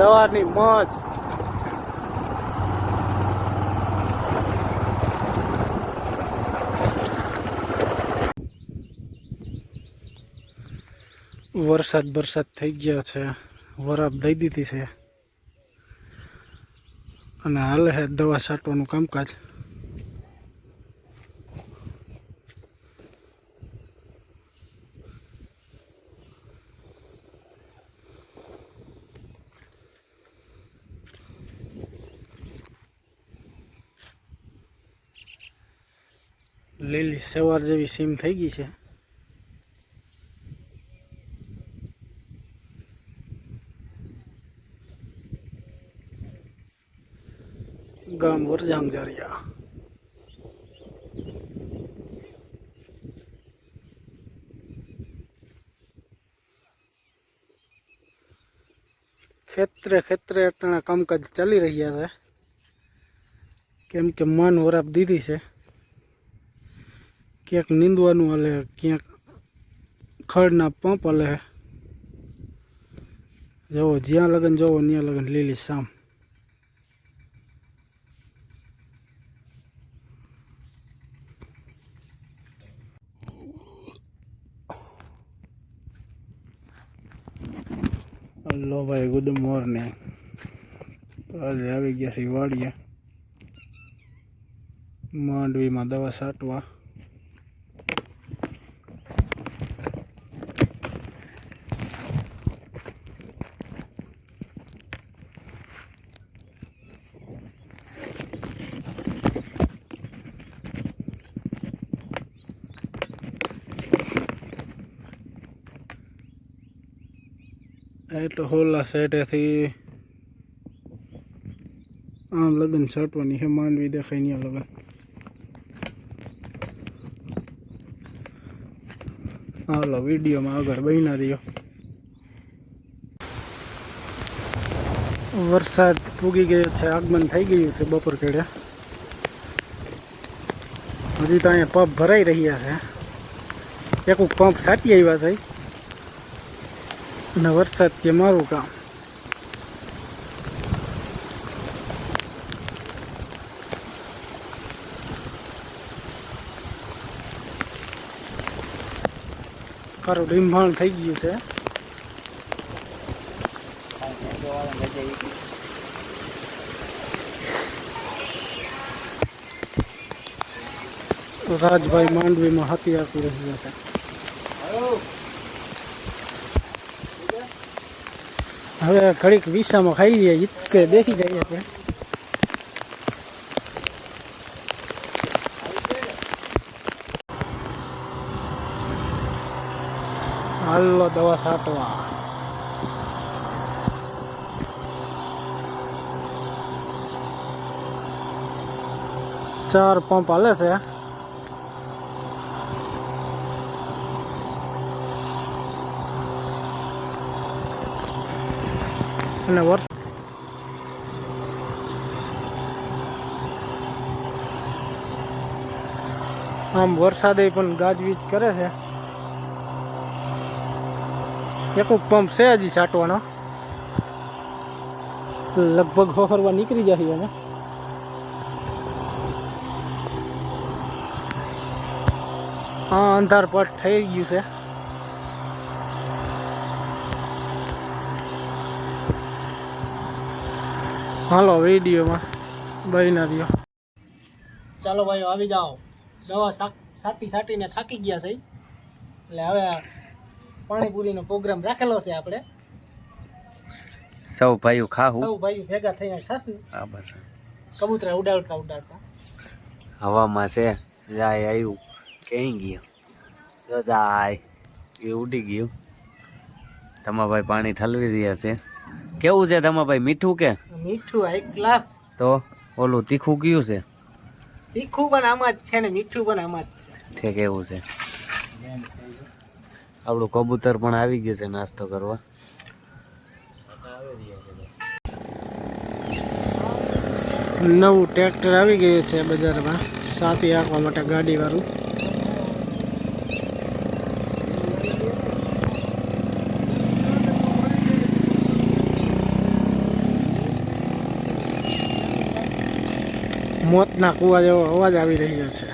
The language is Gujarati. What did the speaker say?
સવારની મોજ. વરસાદ થઈ ગયા છે, વરાપ દઈ દીધી છે અને હાલે છે દવા છાંટવાનું કામકાજ. લીલી સવાર જેવી સીમ થઈ ગઈ છે. ગામ વરજાંગજારિયા. ખેતરે અટાણા કામકાજ ચાલી રહ્યા છે, કેમ કે માન વરાપ દીધી છે. ક્યાંક નીંદવાનું હાલે, ક્યાંક ખડના પંપ હાલે. જવો જ્યાં લગન જવો ત્યાં લગન લીલી સામ. હલો ભાઈ, ગુડ મોર્નિંગ. આજે આવી ગયા છે વાડીએ માંડવીમાં દવા છાંટવા. એટલે હોલા સાઈડેથી આમ લગન છાંટવાની છે. માંડવી દેખાય ત્યાં લગન. હાલો વિડીયોમાં આગળ બન્યા રહ્યો. વરસાદ પૂગી ગયો છે, આગમન થઈ ગયું છે બપોર કેડે. હજી તો અહીંયા પંપ ભરાઈ રહ્યા છે. એક પંપ છાંટી આવ્યા છે અને વરસાદ કે મારું કામ. ખરું ડીંભાણ થઈ ગયું છે. રાજભાઈ માંડવીમાં હાથી આપી રહ્યા છે. હવે ઘડીક વિસામાં ખાઈ રહીએ, ઇતકે દેખી જઈએ આપણે. હાલો દવા છાંટવા. ચાર પંપ હાલે છે. અને આમ વરસાદે પણ ગાજવીજ કરે છે. એક પંપ છે હજી છાંટવાનો, લગભગ હોફરવા નીકળી જાય અમે. હા, અંધાર પટ થઈ ગયું છે. હાલો વિડીયોમાં બન્યા રહ્યો. ચાલો ભાઈઓ આવી જાઓ. દવા છાંટીને થાકી ગયા છે, એટલે હવે પાણીપુરીનો પ્રોગ્રામ રાખેલો છે આપણે. સૌ ભાઈઓ સૌ ભાઈઓ ભેગા થઈને ખાશું. હા બસ. કબૂતરા ઉડાડતા હવામાં છે. જાય આવ્યું ક્યાંય ગયું તો જાય એ ઉડી ગયું. તમાભાઈ પાણી ઠલવી રહ્યા છે. કેવું છે તમાભાઈ? મીઠું કે મીઠું? એક ગ્લાસ. તો ઓલું તીખું કયું છે? તીખું પણ આમાં જ છે ને મીઠું પણ આમાં જ છે. ઠીક, એવું છે. આપણું કબૂતર પણ આવી ગયું છે નાસ્તો કરવા. નવું ટ્રેક્ટર આવી ગયું છે બજારમાં, સાથી હાંકવા માટે ગાડીવાળું. મોતના કુવા જેવો અવાજ આવી રહ્યો છે.